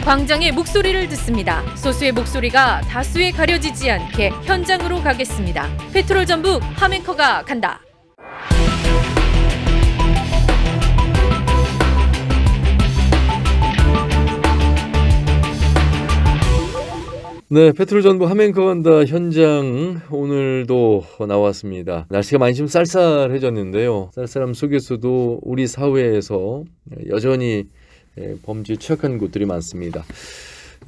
광장의 목소리를 듣습니다. 소수의 목소리가 다수에 가려지지 않게 현장으로 가겠습니다. 페트롤 전북 함앵커가 간다. 네, 페트롤 전북 함앵커 간다 현장 오늘도 나왔습니다. 날씨가 많이 좀 쌀쌀해졌는데요. 쌀쌀함 속에서도 우리 사회에서 여전히 범죄에 취약한 곳들이 많습니다.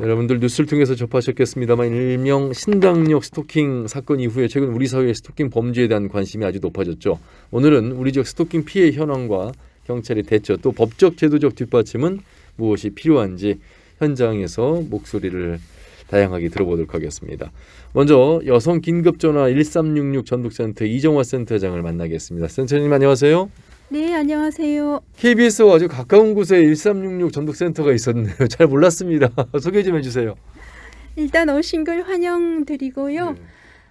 여러분들 뉴스를 통해서 접하셨겠습니다만 일명 신당역 스토킹 사건 이후에 최근 우리 사회의 스토킹 범죄에 대한 관심이 아주 높아졌죠. 오늘은 우리 지역 스토킹 피해 현황과 경찰의 대처 또 법적 제도적 뒷받침은 무엇이 필요한지 현장에서 목소리를 다양하게 들어보도록 하겠습니다. 먼저 여성 긴급전화 1366 전북센터 이정화 센터장을 만나겠습니다. 센터장님 안녕하세요. 네, 안녕하세요. KBS와 아주 가까운 곳에 1366 전북센터가 있었네요. 잘 몰랐습니다. 소개 좀 해주세요. 일단 오신 걸 환영드리고요.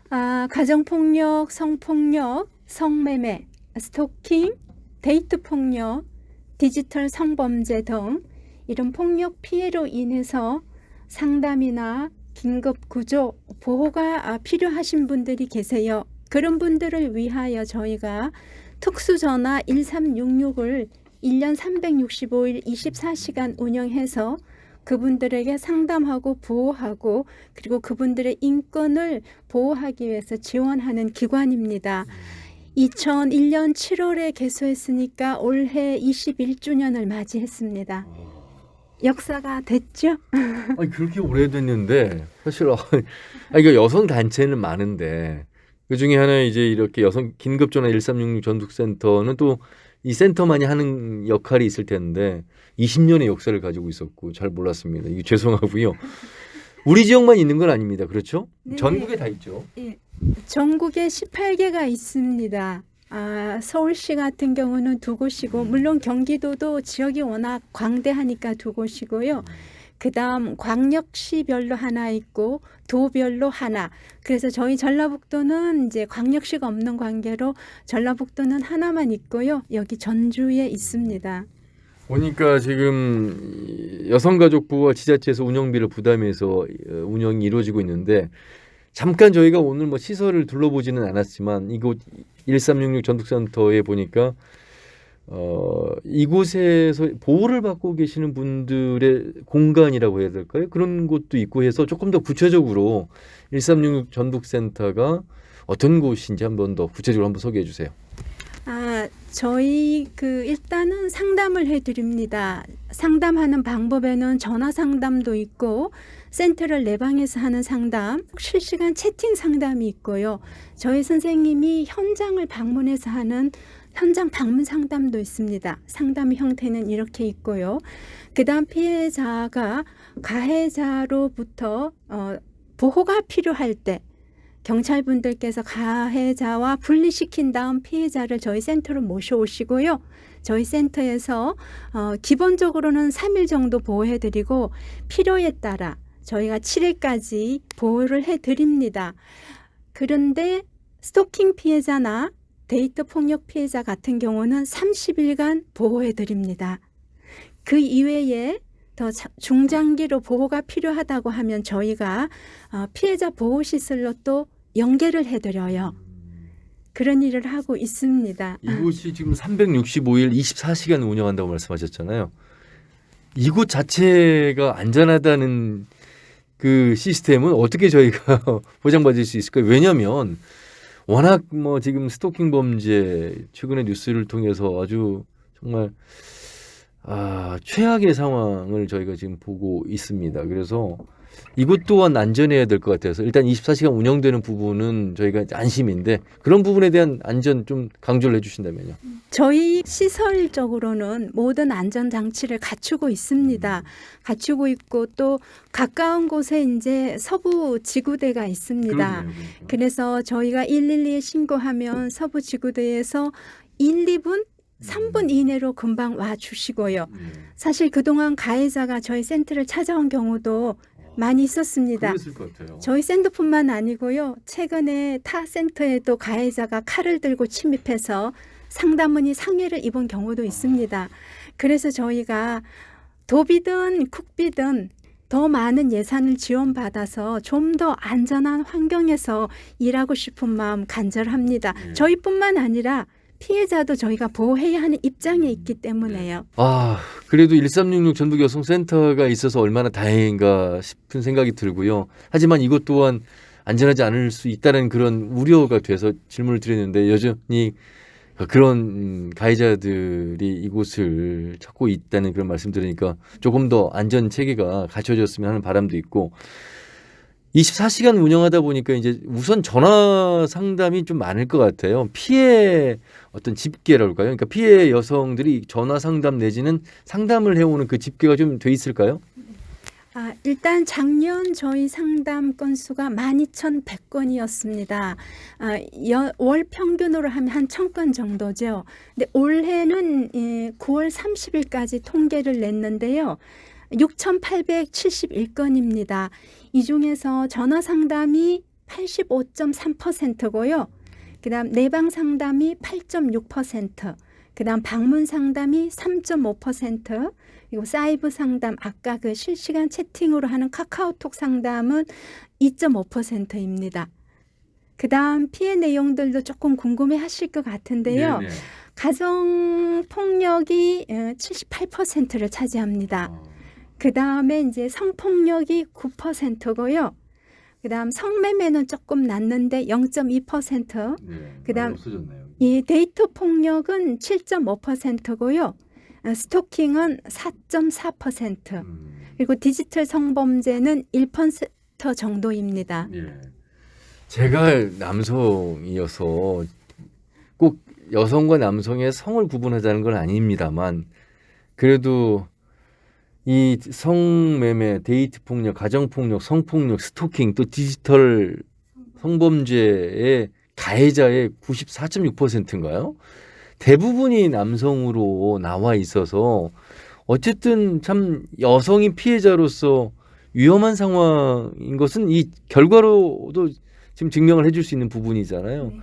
가정폭력, 성폭력, 성매매, 스토킹, 데이트폭력, 디지털 성범죄 등 이런 폭력 피해로 인해서 상담이나 긴급 구조, 보호가 필요하신 분들이 계세요. 그런 분들을 위하여 저희가 특수전화 1366을 1년 365일 24시간 운영해서 그분들에게 상담하고 보호하고 그리고 그분들의 인권을 보호하기 위해서 지원하는 기관입니다. 2001년 7월에 개소했으니까 올해 21주년을 맞이했습니다. 역사가 됐죠? 아니 그렇게 오래됐는데 사실 이거 여성 단체는 많은데 그 중에 하나 이제 이렇게 여성 긴급전화 1366 전북센터는 또 이 센터만이 하는 역할이 있을 텐데 20년의 역사를 가지고 있었고 잘 몰랐습니다. 이거 죄송하고요. 우리 지역만 있는 건 아닙니다. 그렇죠? 네. 전국에 다 있죠. 예. 전국에 18개가 있습니다. 서울시 같은 경우는 2곳이고 물론 경기도도 지역이 워낙 광대하니까 2곳이고요. 그다음 광역시별로 하나 있고 도별로 하나. 그래서 저희 전라북도는 이제 광역시가 없는 관계로 전라북도는 하나만 있고요. 여기 전주에 있습니다. 보니까 지금 여성가족부와 지자체에서 운영비를 부담해서 운영이 이루어지고 있는데 잠깐 저희가 오늘 뭐 시설을 둘러보지는 않았지만 이곳 1366 전북센터에 보니까 이곳에서 보호를 받고 계시는 분들의 공간이라고 해야 될까요? 그런 곳도 있고 해서 조금 더 구체적으로 1366 전북센터가 어떤 곳인지 한번 더 구체적으로 한번 소개해 주세요. 저희 일단은 상담을 해드립니다. 상담하는 방법에는 전화 상담도 있고 센터를 내방해서 하는 상담, 실시간 채팅 상담이 있고요. 저희 선생님이 현장을 방문해서 하는 현장 방문 상담도 있습니다. 상담의 형태는 이렇게 있고요. 그다음 피해자가 가해자로부터 보호가 필요할 때 경찰분들께서 가해자와 분리시킨 다음 피해자를 저희 센터로 모셔오시고요. 저희 센터에서 기본적으로는 3일 정도 보호해드리고 필요에 따라 저희가 7일까지 보호를 해드립니다. 그런데 스토킹 피해자나 데이트 폭력 피해자 같은 경우는 30일간 보호해드립니다. 그 이외에 더 중장기로 보호가 필요하다고 하면 저희가 피해자 보호시설로 또 연계를 해드려요. 그런 일을 하고 있습니다. 이곳이 지금 365일 24시간 운영한다고 말씀하셨잖아요. 이곳 자체가 안전하다는 그 시스템은 어떻게 저희가 보장받을 수 있을까요? 왜냐하면 워낙 뭐 지금 스토킹 범죄 최근에 뉴스를 통해서 아주 정말 최악의 상황을 저희가 지금 보고 있습니다. 그래서 이것 또한 안전해야 될 것 같아서 일단 24시간 운영되는 부분은 저희가 안심인데 그런 부분에 대한 안전 좀 강조를 해주신다면요. 저희 시설적으로는 모든 안전장치를 갖추고 있습니다. 갖추고 있고 또 가까운 곳에 이제 서부 지구대가 있습니다. 그래서 저희가 112에 신고하면 서부 지구대에서 1, 2분 3분 이내로 금방 와 주시고요. 사실 그동안 가해자가 저희 센터를 찾아온 경우도 많이 있었습니다. 그랬을 것 같아요. 저희 센터뿐만 아니고요. 최근에 타 센터에도 가해자가 칼을 들고 침입해서 상담원이 상해를 입은 경우도 있습니다. 그래서 저희가 도비든 국비든 더 많은 예산을 지원받아서 좀 더 안전한 환경에서 일하고 싶은 마음 간절합니다. 네. 저희뿐만 아니라 피해자도 저희가 보호해야 하는 입장에 있기 때문에요. 아, 그래도 1366 전북 여성센터가 있어서 얼마나 다행인가 싶은 생각이 들고요. 하지만 이것 또한 안전하지 않을 수 있다는 그런 우려가 돼서 질문을 드렸는데 여전히 그런 가해자들이 이곳을 찾고 있다는 그런 말씀 들으니까 조금 더 안전 체계가 갖춰졌으면 하는 바람도 있고 24시간 운영하다 보니까 이제 우선 전화 상담이 좀 많을 것 같아요. 피해 어떤 집계랄까요? 그러니까 피해 여성들이 전화 상담 내지는 상담을 해오는 그 집계가 좀 돼 있을까요? 일단 작년 저희 상담 건수가 12,100건이었습니다. 월 평균으로 하면 한 1,000건 정도죠. 근데 올해는 9월 30일까지 통계를 냈는데요. 6,871건입니다. 이 중에서 전화 상담이 85.3%고요. 그다음 내방 상담이 8.6%, 그다음 방문 상담이 3.5%, 그리고 사이버 상담 아까 그 실시간 채팅으로 하는 카카오톡 상담은 2.5%입니다. 그다음 피해 내용들도 조금 궁금해 하실 것 같은데요. 네네. 가정 폭력이 78%를 차지합니다. 그다음에 이제 성폭력이 9%고요. 그다음 성매매는 조금 낮는데 0.2%. 그다음 이 데이트 폭력은 7.5%고요. 스토킹은 4.4%. 그리고 디지털 성범죄는 1% 정도입니다. 제가 남성이어서 꼭 여성과 남성의 성을 구분하자는 건 아닙니다만 그래도 이 성매매, 데이트 폭력, 가정 폭력, 성폭력, 스토킹 또 디지털 성범죄의 가해자의 94.6%인가요? 대부분이 남성으로 나와 있어서 어쨌든 참 여성이 피해자로서 위험한 상황인 것은 이 결과로도 지금 증명을 해줄 수 있는 부분이잖아요.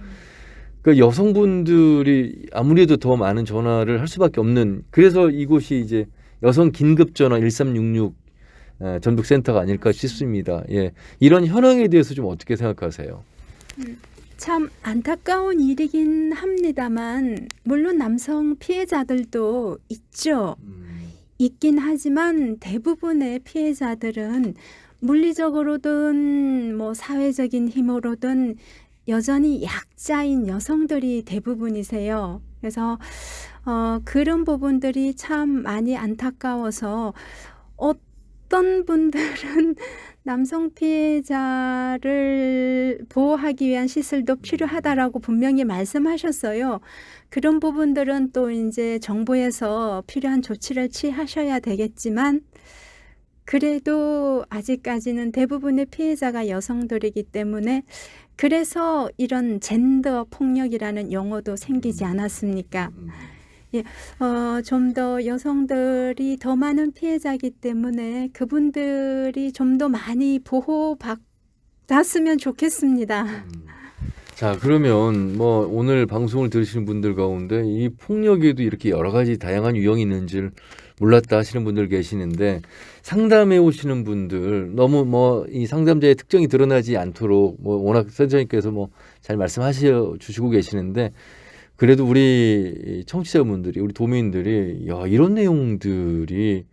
그러니까 여성분들이 아무래도 더 많은 전화를 할 수밖에 없는 그래서 이곳이 이제 여성 긴급 전화 1366 전북센터가 아닐까 싶습니다. 예. 이런 현황에 대해서 좀 어떻게 생각하세요? 참 안타까운 일이긴 합니다만 물론 남성 피해자들도 있죠. 있긴 하지만 대부분의 피해자들은 물리적으로든 뭐 사회적인 힘으로든 여전히 약자인 여성들이 대부분이세요. 그래서 그런 부분들이 참 많이 안타까워서 어떤 분들은 남성 피해자를 보호하기 위한 시설도 필요하다라고 분명히 말씀하셨어요. 그런 부분들은 또 이제 정부에서 필요한 조치를 취하셔야 되겠지만 그래도 아직까지는 대부분의 피해자가 여성들이기 때문에 그래서 이런 젠더 폭력이라는 용어도 생기지 않았습니까? 좀 더 여성들이 더 많은 피해자이기 때문에 그분들이 좀 더 많이 보호받았으면 좋겠습니다. 자, 그러면 뭐 오늘 방송을 들으시는 분들 가운데 이 폭력에도 이렇게 여러 가지 다양한 유형이 있는 줄 몰랐다 하시는 분들 계시는데 상담해 오시는 분들 너무 뭐 이 상담자의 특정이 드러나지 않도록 뭐 워낙 선생님께서 뭐 잘 말씀하셔 주시고 계시는데 그래도 우리 청취자분들이 우리 도민들이 야 이런 내용들이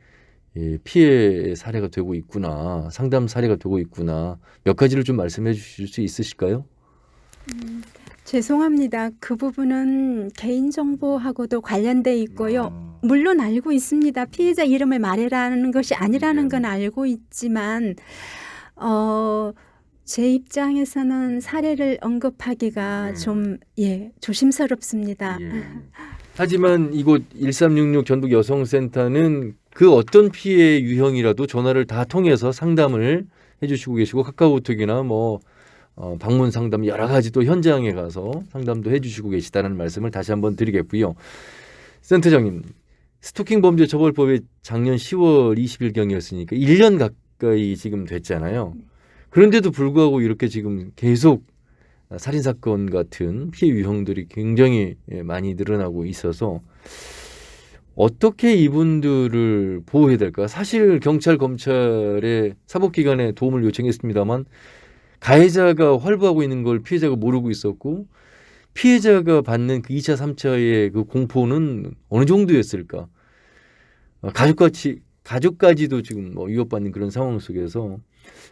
피해 사례가 되고 있구나 상담 사례가 되고 있구나 몇 가지를 좀 말씀해 주실 수 있으실까요? 죄송합니다. 그 부분은 개인정보하고도 관련돼 있고요. 물론 알고 있습니다. 피해자 이름을 말해라는 것이 아니라는 건 알고 있지만 제 입장에서는 사례를 언급하기가 좀 조심스럽습니다. 하지만 이곳 1366 전북 여성센터는 그 어떤 피해 유형이라도 전화를 다 통해서 상담을 해주시고 계시고 카카오톡이나 뭐 방문 상담 여러 가지 또 현장에 가서 상담도 해주시고 계시다는 말씀을 다시 한번 드리겠고요. 센터장님, 스토킹 범죄 처벌법이 작년 10월 20일경이었으니까 1년 가까이 지금 됐잖아요. 그런데도 불구하고 이렇게 지금 계속 살인사건 같은 피해 유형들이 굉장히 많이 늘어나고 있어서 어떻게 이분들을 보호해야 될까? 사실 경찰, 검찰의 사법기관에 도움을 요청했습니다만 가해자가 활보하고 있는 걸 피해자가 모르고 있었고 피해자가 받는 그 2차, 3차의 그 공포는 어느 정도였을까? 가족까지도 지금 위협받는 그런 상황 속에서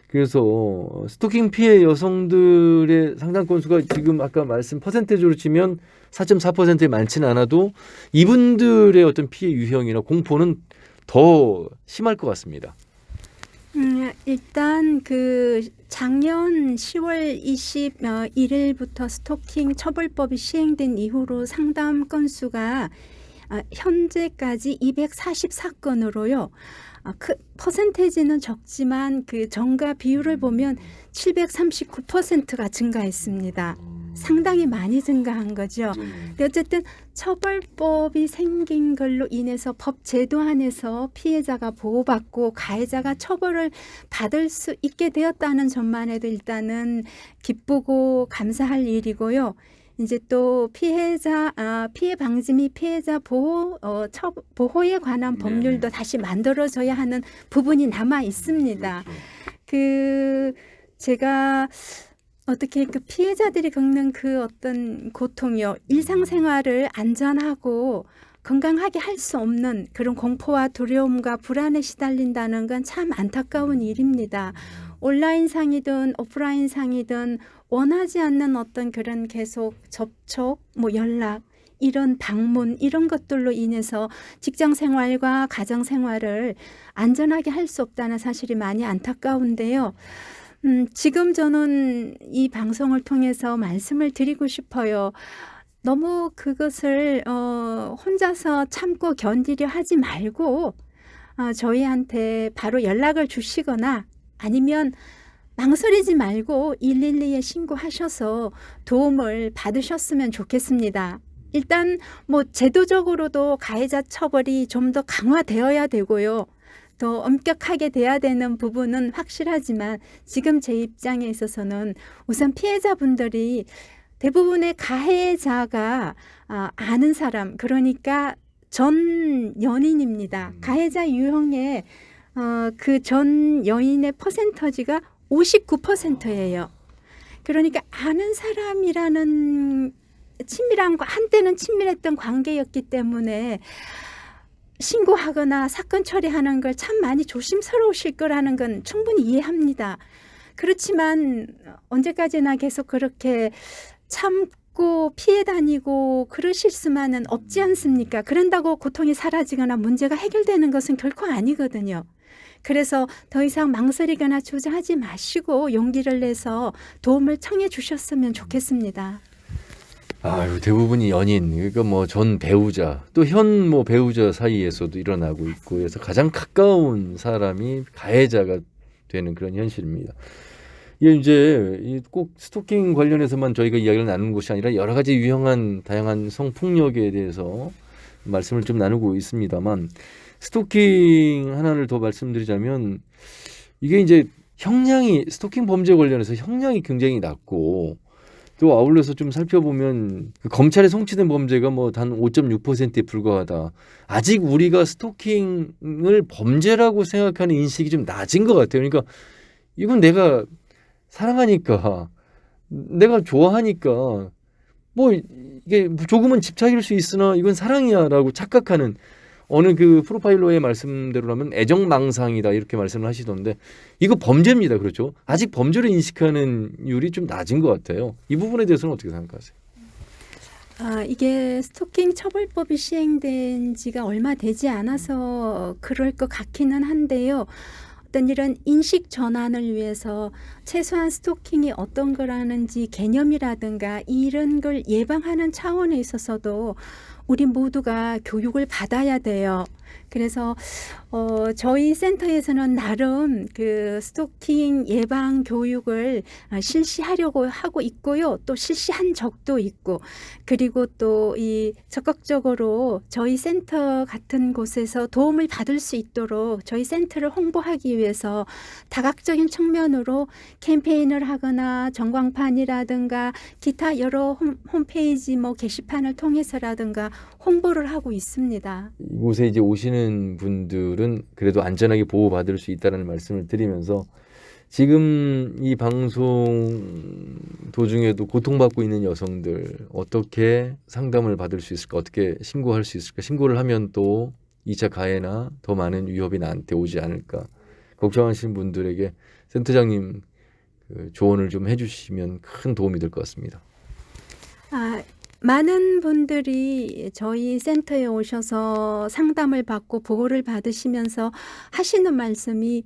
그래서 스토킹 피해 여성들의 상당 건수가 지금 아까 말씀 퍼센테이지로 치면 4.4%에 많지는 않아도 이분들의 어떤 피해 유형이나 공포는 더 심할 것 같습니다. 일단 그 작년 10월 21일부터 스토킹 처벌법이 시행된 이후로 상담 건수가 현재까지 244건으로요. 그 퍼센테이지는 적지만 그 전과 비율을 보면 739%가 증가했습니다. 상당히 많이 증가한 거죠. 근데 어쨌든 처벌법이 생긴 걸로 인해서 법 제도 안에서 피해자가 보호받고 가해자가 처벌을 받을 수 있게 되었다는 점만 해도 일단은 기쁘고 감사할 일이고요. 이제 또 피해 방지 및 피해자 보호에 관한 법률도 다시 만들어져야 하는 부분이 남아 있습니다. 제가 어떻게 그 피해자들이 겪는 그 어떤 고통이요, 일상생활을 안전하고 건강하게 할 수 없는 그런 공포와 두려움과 불안에 시달린다는 건 참 안타까운 일입니다. 온라인상이든 오프라인상이든 원하지 않는 어떤 그런 계속 접촉, 연락, 이런 방문 이런 것들로 인해서 직장 생활과 가정 생활을 안전하게 할 수 없다는 사실이 많이 안타까운데요. 지금 저는 이 방송을 통해서 말씀을 드리고 싶어요. 너무 그것을 혼자서 참고 견디려 하지 말고 저희한테 바로 연락을 주시거나 아니면 망설이지 말고 112에 신고하셔서 도움을 받으셨으면 좋겠습니다. 일단 제도적으로도 가해자 처벌이 좀 더 강화되어야 되고요. 더 엄격하게 돼야 되는 부분은 확실하지만 지금 제 입장에 있어서는 우선 피해자분들이 대부분의 가해자가 아는 사람, 그러니까 전 연인입니다. 가해자 유형의 그 전 여인의 퍼센터지가 59%예요. 그러니까 아는 사람이라는 한때는 친밀했던 관계였기 때문에 신고하거나 사건 처리하는 걸 참 많이 조심스러우실 거라는 건 충분히 이해합니다. 그렇지만 언제까지나 계속 그렇게 참고 피해 다니고 그러실 수만은 없지 않습니까? 그런다고 고통이 사라지거나 문제가 해결되는 것은 결코 아니거든요. 그래서 더 이상 망설이거나 주저하지 마시고 용기를 내서 도움을 청해 주셨으면 좋겠습니다. 대부분이 연인, 그러니까 전 배우자, 또 현 배우자 사이에서도 일어나고 있고, 그래서 가장 가까운 사람이 가해자가 되는 그런 현실입니다. 이게 이제 꼭 스토킹 관련해서만 저희가 이야기를 나누는 것이 아니라 여러 가지 유형한 다양한 성폭력에 대해서 말씀을 좀 나누고 있습니다만, 스토킹 하나를 더 말씀드리자면 이게 이제 스토킹 범죄 관련해서 형량이 굉장히 낮고 또 아울러서 좀 살펴보면 검찰에 송치된 범죄가 단 5.6%에 불과하다. 아직 우리가 스토킹을 범죄라고 생각하는 인식이 좀 낮은 것 같아요. 그러니까 이건 내가 사랑하니까, 내가 좋아하니까 이게 조금은 집착일 수 있으나 이건 사랑이야라고 착각하는 어느 그 프로파일러의 말씀대로라면 애정망상이다 이렇게 말씀을 하시던데 이거 범죄입니다. 그렇죠? 아직 범죄를 인식하는 율이 좀 낮은 것 같아요. 이 부분에 대해서는 어떻게 생각하세요? 이게 스토킹 처벌법이 시행된 지가 얼마 되지 않아서 그럴 것 같기는 한데요. 어떤 이런 인식 전환을 위해서 최소한 스토킹이 어떤 거라는지 개념이라든가 이런 걸 예방하는 차원에 있어서도 우리 모두가 교육을 받아야 돼요. 그래서 저희 센터에서는 나름 그 스토킹 예방 교육을 실시하려고 하고 있고요. 또 실시한 적도 있고, 그리고 또 이 적극적으로 저희 센터 같은 곳에서 도움을 받을 수 있도록 저희 센터를 홍보하기 위해서 다각적인 측면으로 캠페인을 하거나 전광판이라든가 기타 여러 홈페이지 뭐 게시판을 통해서라든가 홍보를 하고 있습니다. 이곳에 이제 오시는 분들은 그래도 안전하게 보호받을 수 있다는 말씀을 드리면서 지금 이 방송 도중에도 고통받고 있는 여성들 어떻게 상담을 받을 수 있을까? 어떻게 신고할 수 있을까? 신고를 하면 또 2차 가해나 더 많은 위협이 나한테 오지 않을까? 걱정하시는 분들에게 센터장님 그 조언을 좀 해주시면 큰 도움이 될 것 같습니다. 많은 분들이 저희 센터에 오셔서 상담을 받고 보호를 받으시면서 하시는 말씀이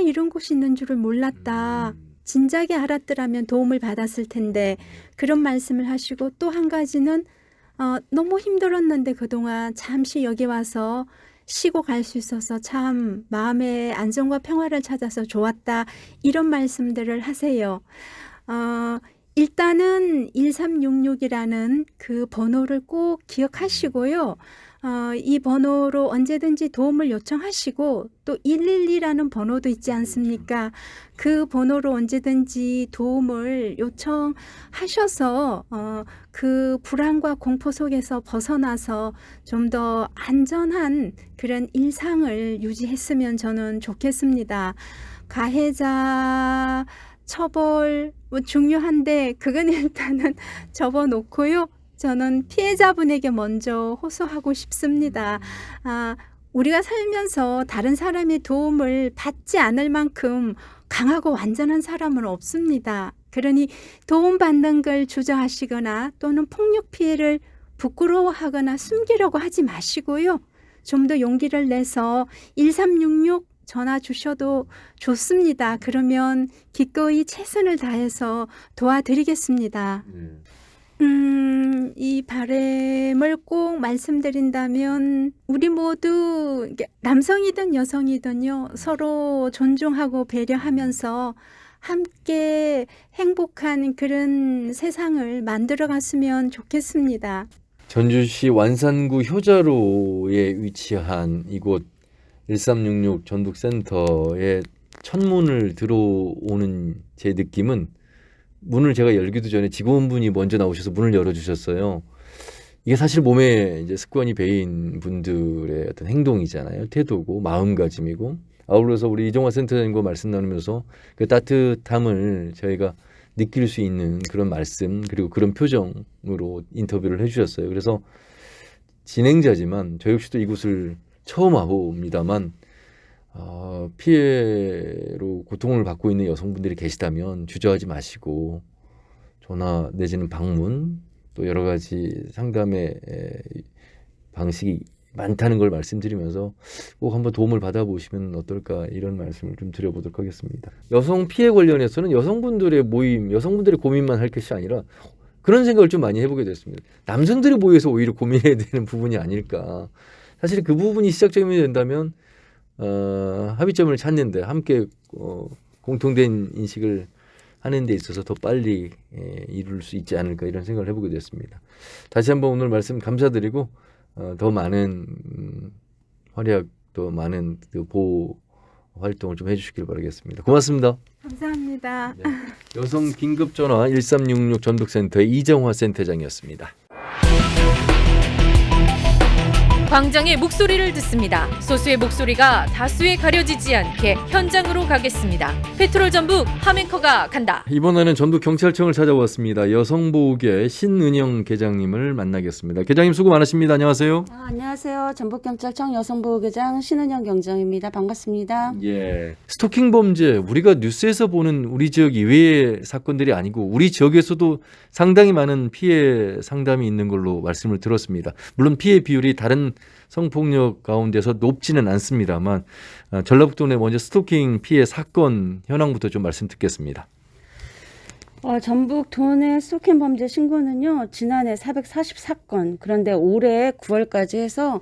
이런 곳이 있는 줄을 몰랐다. 진작에 알았더라면 도움을 받았을 텐데 그런 말씀을 하시고 또 한 가지는 너무 힘들었는데 그동안 잠시 여기 와서 쉬고 갈 수 있어서 참 마음의 안정과 평화를 찾아서 좋았다. 이런 말씀들을 하세요. 일단은 1366이라는 그 번호를 꼭 기억하시고요. 이 번호로 언제든지 도움을 요청하시고 또 112라는 번호도 있지 않습니까? 그 번호로 언제든지 도움을 요청하셔서 그 불안과 공포 속에서 벗어나서 좀 더 안전한 그런 일상을 유지했으면 저는 좋겠습니다. 가해자 처벌 뭐 중요한데 그건 일단은 접어놓고요. 저는 피해자분에게 먼저 호소하고 싶습니다. 우리가 살면서 다른 사람의 도움을 받지 않을 만큼 강하고 완전한 사람은 없습니다. 그러니 도움받는 걸 주저하시거나 또는 폭력 피해를 부끄러워하거나 숨기려고 하지 마시고요. 좀 더 용기를 내서 1366 전화 주셔도 좋습니다. 그러면 기꺼이 최선을 다해서 도와드리겠습니다. 이 바람을 꼭 말씀드린다면 우리 모두 남성이든 여성이든요 서로 존중하고 배려하면서 함께 행복한 그런 세상을 만들어 갔으면 좋겠습니다. 전주시 완산구 효자로에 위치한 이곳 1366 전북센터의 첫문을 들어오는 제 느낌은 문을 제가 열기도 전에 직원분이 먼저 나오셔서 문을 열어주셨어요. 이게 사실 몸에 이제 습관이 배인 분들의 어떤 행동이잖아요. 태도고 마음가짐이고 아울러서 우리 이정화 센터장님과 말씀 나누면서 그 따뜻함을 저희가 느낄 수 있는 그런 말씀 그리고 그런 표정으로 인터뷰를 해주셨어요. 그래서 진행자지만 저 역시도 이곳을 처음 와봅니다만 피해로 고통을 받고 있는 여성분들이 계시다면 주저하지 마시고 전화 내지는 방문 또 여러 가지 상담의 방식이 많다는 걸 말씀드리면서 꼭 한번 도움을 받아보시면 어떨까 이런 말씀을 좀 드려보도록 하겠습니다. 여성 피해 관련해서는 여성분들의 모임, 여성분들의 고민만 할 것이 아니라 그런 생각을 좀 많이 해보게 됐습니다. 남성들이 모여서 오히려 고민해야 되는 부분이 아닐까. 사실 그 부분이 시작점이 된다면 합의점을 찾는데 함께 공통된 인식을 하는 데 있어서 더 빨리 이룰 수 있지 않을까 이런 생각을 해보게 됐습니다. 다시 한번 오늘 말씀 감사드리고 더 많은 활약, 더 많은 그 보호 활동을 좀 해주시길 바라겠습니다. 고맙습니다. 감사합니다. 네. 여성 긴급전화 1366 전북센터의 이정화 센터장이었습니다. 광장의 목소리를 듣습니다. 소수의 목소리가 다수에 가려지지 않게 현장으로 가겠습니다. 페트롤 전북 함앵커가 간다. 이번에는 전북경찰청을 찾아왔습니다. 여성보호계 신은영 계장님을 만나겠습니다. 계장님 수고 많으십니다. 안녕하세요. 안녕하세요. 전북경찰청 여성보호계장 신은영 경장입니다. 반갑습니다. 예. 스토킹 범죄 우리가 뉴스에서 보는 우리 지역 이외의 사건들이 아니고 우리 지역에서도 상당히 많은 피해 상담이 있는 걸로 말씀을 들었습니다. 물론 피해 비율이 다른 성폭력 가운데서 높지는 않습니다만 전라북도 내 먼저 스토킹 피해 사건 현황부터 좀 말씀 듣겠습니다. 전북 도내 스토킹 범죄 신고는요. 지난해 444건 그런데 올해 9월까지 해서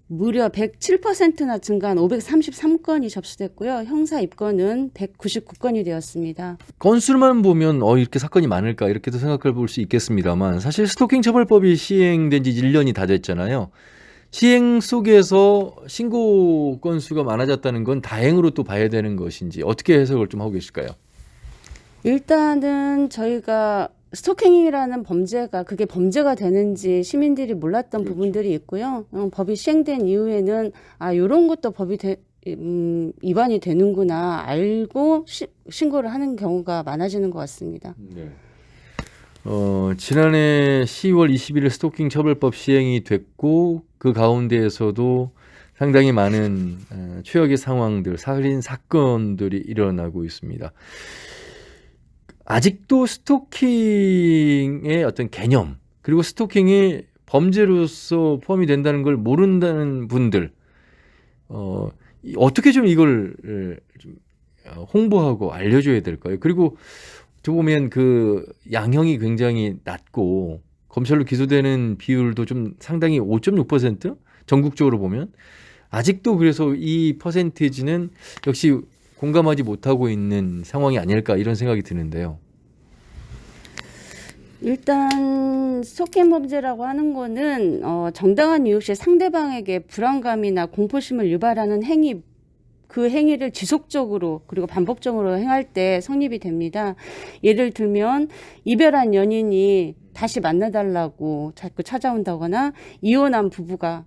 무려 107%나 증가한 533건이 접수됐고요. 형사 입건은 199건이 되었습니다. 건수만 보면 이렇게 사건이 많을까 이렇게도 생각해 볼 수 있겠습니다만 사실 스토킹 처벌법이 시행된 지 1년이 다 됐잖아요. 시행 속에서 신고 건수가 많아졌다는 건 다행으로 또 봐야 되는 것인지 어떻게 해석을 좀 하고 계실까요? 일단은 저희가 스토킹이라는 범죄가 그게 범죄가 되는지 시민들이 몰랐던 그렇죠. 부분들이 있고요. 법이 시행된 이후에는 이런 것도 법이 위반이 되는구나 알고 신고를 하는 경우가 많아지는 것 같습니다. 네. 지난해 10월 21일 스토킹 처벌법 시행이 됐고 그 가운데에서도 상당히 많은 최악의 상황들, 살인 사건들이 일어나고 있습니다. 아직도 스토킹의 어떤 개념 그리고 스토킹이 범죄로서 포함이 된다는 걸 모른다는 분들 어떻게 좀 이걸 좀 홍보하고 알려줘야 될까요? 그리고 저 보면 그 양형이 굉장히 낮고 검찰로 기소되는 비율도 좀 상당히 5.6% 전국적으로 보면 아직도 그래서 이 퍼센티지는 역시 공감하지 못하고 있는 상황이 아닐까 이런 생각이 드는데요. 일단 스토킹 범죄라고 하는 거는 정당한 이유 없이 상대방에게 불안감이나 공포심을 유발하는 행위, 그 행위를 지속적으로 그리고 반복적으로 행할 때 성립이 됩니다. 예를 들면 이별한 연인이 다시 만나달라고 자꾸 찾아온다거나 이혼한 부부가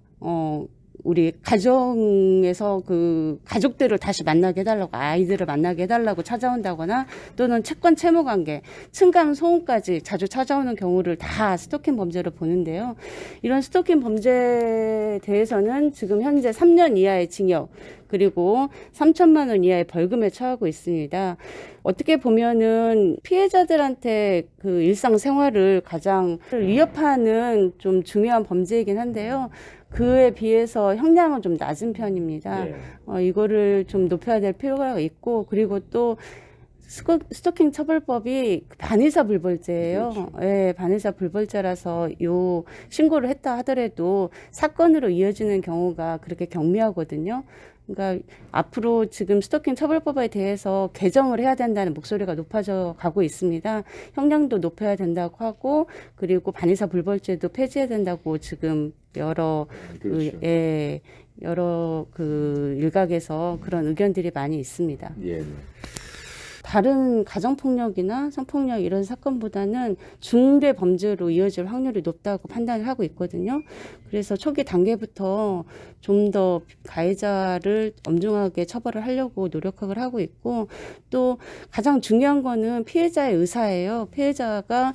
우리 가정에서 그 가족들을 다시 만나게 해달라고 아이들을 만나게 해달라고 찾아온다거나 또는 채권 채무 관계, 층간 소음까지 자주 찾아오는 경우를 다 스토킹 범죄로 보는데요. 이런 스토킹 범죄에 대해서는 지금 현재 3년 이하의 징역 그리고 3천만 원 이하의 벌금에 처하고 있습니다. 어떻게 보면은 피해자들한테 그 일상생활을 가장 위협하는 좀 중요한 범죄이긴 한데요. 그에 비해서 형량은 좀 낮은 편입니다. 이거를 좀 높여야 될 필요가 있고 그리고 또 스토킹 처벌법이 반의사 불벌죄예요. 그렇죠. 예, 반의사 불벌죄라서 요 신고를 했다 하더라도 사건으로 이어지는 경우가 그렇게 경미하거든요. 그러니까 앞으로 지금 스토킹 처벌법에 대해서 개정을 해야 된다는 목소리가 높아져 가고 있습니다. 형량도 높여야 된다고 하고 그리고 반의사 불벌죄도 폐지해야 된다고 지금 여러 그렇죠. 여러 그 일각에서 그런 의견들이 많이 있습니다. 예. 다른 가정폭력이나 성폭력 이런 사건보다는 중대 범죄로 이어질 확률이 높다고 판단을 하고 있거든요. 그래서 초기 단계부터 좀 더 가해자를 엄중하게 처벌을 하려고 노력을 하고 있고 또 가장 중요한 거는 피해자의 의사예요. 피해자가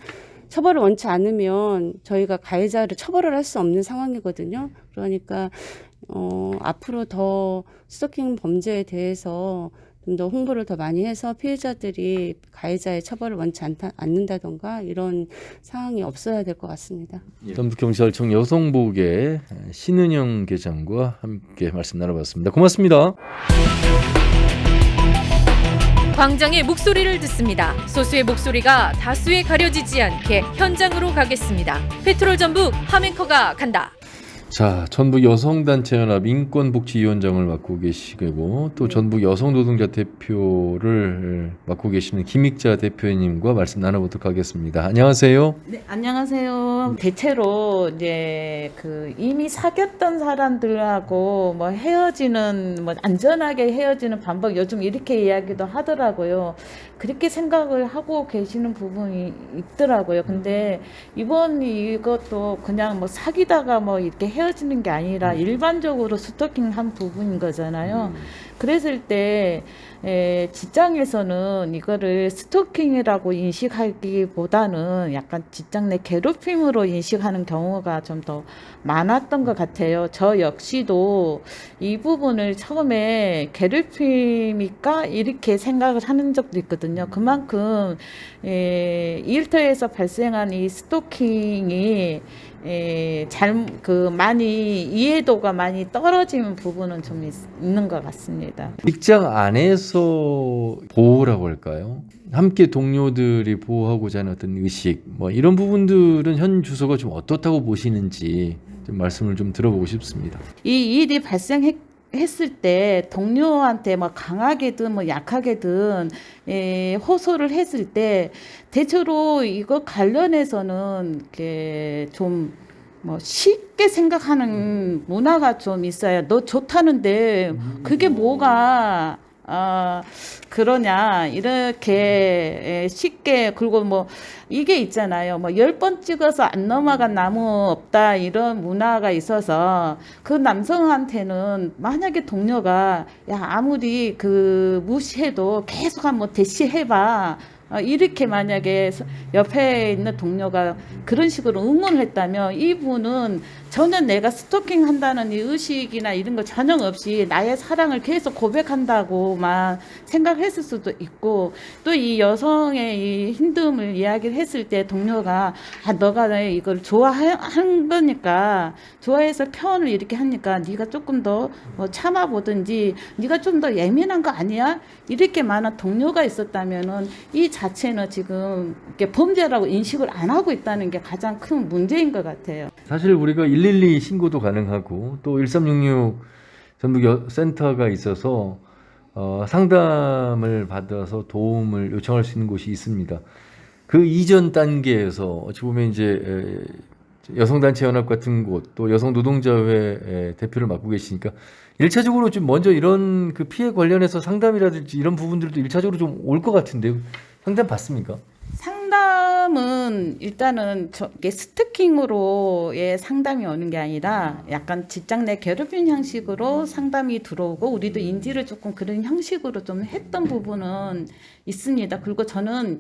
처벌을 원치 않으면 저희가 가해자를 처벌을 할 수 없는 상황이거든요. 그러니까 앞으로 더 스토킹 범죄에 대해서 좀 더 홍보를 더 많이 해서 피해자들이 가해자의 처벌을 원치 않는다던가 이런 상황이 없어야 될 것 같습니다. 전북경찰청 여성복의 신은영 계장과 함께 말씀 나눠봤습니다. 고맙습니다. 광장의 목소리를 듣습니다. 소수의 목소리가 다수에 가려지지 않게 현장으로 가겠습니다. 페트롤 전북 함앵커가 간다. 자, 전북 여성단체연합 인권복지위원장을 맡고 계시고 또 전북 여성노동자 대표를 맡고 계시는 김익자 대표님과 말씀 나눠보도록 하겠습니다. 안녕하세요. 네, 안녕하세요. 대체로 이제 그 이미 사귀었던 사람들하고 뭐 헤어지는 뭐 안전하게 헤어지는 방법 요즘 이렇게 이야기도 하더라고요. 그렇게 생각을 하고 계시는 부분이 있더라고요. 근데 이번 이것도 그냥 뭐 사귀다가 뭐 이렇게 헤어지는 게 아니라 일반적으로 스토킹한 부분인 거잖아요. 그랬을 때 직장에서는 이거를 스토킹이라고 인식하기보다는 약간 직장 내 괴롭힘으로 인식하는 경우가 좀 더 많았던 것 같아요. 저 역시도 이 부분을 처음에 괴롭힘일까 이렇게 생각을 하는 적도 있거든요. 그만큼 일터에서 발생한 이 스토킹이 많이 이해도가 많이 떨어지는 부분은 좀 있는 것 같습니다. 직장 안에서 보호라고 할까요? 함께 동료들이 보호하고자 하는 어떤 의식, 뭐 이런 부분들은 현 주소가 좀 어떻다고 보시는지 좀 말씀을 좀 들어보고 싶습니다. 이 일이 발생했을 때 동료한테 뭐 강하게든 뭐 약하게든 호소를 했을 때 대체로 이거 관련해서는 이렇게 좀 뭐 쉽게 생각하는 문화가 좀 있어요. 너 좋다는데 그게 뭐가 그러냐 이렇게 쉽게. 그리고 뭐 이게 있잖아요. 뭐 10번 찍어서 안 넘어간 나무 없다 이런 문화가 있어서 그 남성한테는 만약에 동료가 야 아무리 그 무시해도 계속 한번 대시해봐. 이렇게 만약에 옆에 있는 동료가 그런 식으로 응원을 했다면 이분은 전혀 내가 스토킹 한다는 이 의식이나 이런 거 전혀 없이 나의 사랑을 계속 고백한다고만 생각했을 수도 있고, 또 이 여성의 이 힘듦을 이야기를 했을 때 동료가 너가 이걸 좋아한 거니까, 좋아해서 표현을 이렇게 하니까 네가 조금 더 뭐 참아보든지 네가 좀 더 예민한 거 아니야? 이렇게 많은 동료가 있었다면은 이 자체는 지금 이렇게 범죄라고 인식을 안 하고 있다는 게 가장 큰 문제인 것 같아요. 사실 우리가 112 신고도 가능하고 또 1366 전북 센터가 있어서 상담을 받아서 도움을 요청할 수 있는 곳이 있습니다. 그 이전 단계에서 어찌 보면 이제 여성단체 연합 같은 곳, 또 여성노동자회 대표를 맡고 계시니까 1차적으로 좀 먼저 이런 그 피해 관련해서 상담이라든지 이런 부분들도 1차적으로 좀 올 것 같은데요. 상담 받습니까? 상담은 일단은 저게 스토킹으로의 상담이 오는 게 아니라 약간 직장 내 괴롭힘 형식으로 상담이 들어오고, 우리도 인지를 조금 그런 형식으로 좀 했던 부분은 있습니다. 그리고 저는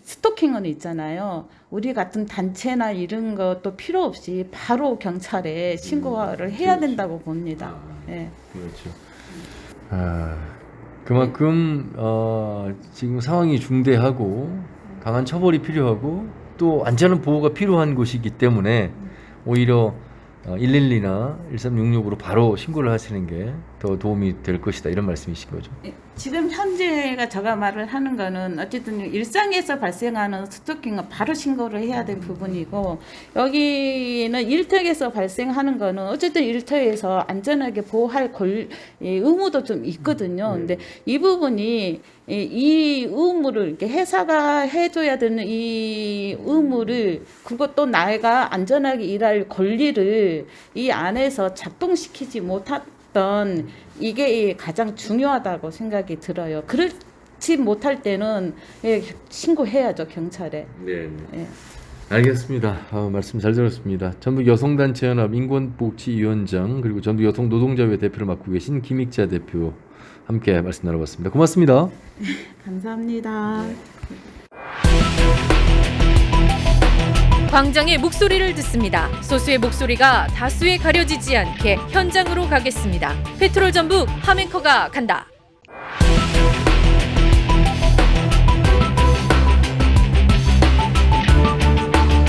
스토킹은 있잖아요. 우리 같은 단체나 이런 것도 필요 없이 바로 경찰에 신고를 해야 된다고 봅니다. 네. 그렇죠. 그만큼 지금 상황이 중대하고 강한 처벌이 필요하고 또 안전한 보호가 필요한 곳이기 때문에 오히려 112나 1366으로 바로 신고를 하시는 게 더 도움이 될 것이다, 이런 말씀이신 거죠. 지금 현재가 제가 말을 하는 거는 어쨌든 일상에서 발생하는 스토킹은 바로 신고를 해야 될 부분이고, 여기는 일터에서 발생하는 거는 어쨌든 일터에서 안전하게 보호할 의무도 좀 있거든요. 근데 이 부분이 이 의무를 이렇게 회사가 해줘야 되는 이 의무를, 그리고 또 나가 안전하게 일할 권리를 이 안에서 작동시키지 못한 이게 가장 중요하다고 생각이 들어요. 그렇지 못할 때는 신고해야죠, 경찰에. 네. 예. 알겠습니다. 말씀 잘 들었습니다. 전북 여성단체연합 인권복지위원장, 그리고 전북 여성노동자회 대표를 맡고 계신 김익자 대표 함께 말씀 나눠봤습니다. 고맙습니다. 감사합니다. 광장의 목소리를 듣습니다. 소수의 목소리가 다수에 가려지지 않게 현장으로 가겠습니다. 페트롤 전북 함앵커가 간다.